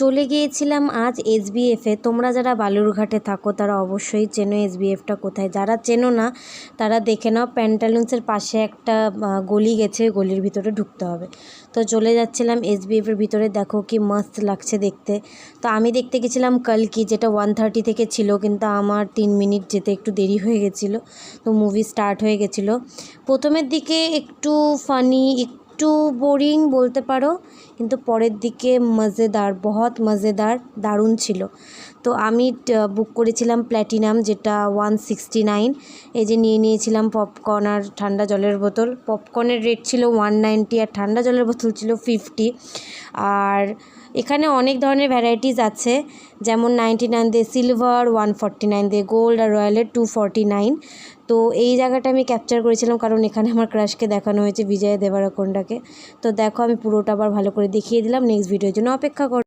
চলে গিয়েছিলাম আজ এসবিএফে। তোমরা যারা বালুরঘাটে থাকো তারা অবশ্যই চেনো এসবিএফটা কোথায়, যারা চেনো না তারা দেখে নাও। প্যান্টালুন্সের পাশে একটা গলি গেছে, গলির ভিতরে ঢুকতে হবে। তো চলে যাচ্ছিলাম এসবিএফের ভিতরে, দেখো কি মস্ত লাগছে দেখতে। তো আমি দেখতে গেছিলাম কালকি, যেটা 1:30 থেকে ছিল, কিন্তু আমার 3 মিনিট যেতে একটু দেরি হয়ে গেছিলো। তো মুভি স্টার্ট হয়ে গেছিলো। প্রথমের দিকে একটু ফানি, একটু বোরিং বলতে পারো, কিন্তু পরের দিকে মজেদার, বহুত মজেদার, দারুণ ছিল। তো আমি বুক করেছিলাম প্ল্যাটিনাম, যেটা 169। এই যে নিয়ে নিয়েছিলাম পপকর্ন আর ঠান্ডা জলের বোতল। পপকর্নের রেট ছিল 190 আর ঠান্ডা জলের বোতল ছিল 50। আর এখানে অনেক ধরনের ভ্যারাইটিস আছে, যেমন 99 দিয়ে সিলভার, 149 দিয়ে গোল্ড, আর রয়্যালের 249। তো এই জায়গাটা আমি ক্যাপচার করেছিলাম কারণ এখানে আমার ক্রাশকে দেখানো হয়েছে, বিজয় দেবরাকোন্ডাকে। তো দেখো আমি পুরোটা আবার ভালো করে দেখিয়ে দিলাম। নেক্সট ভিডিওর জন্য অপেক্ষা করো।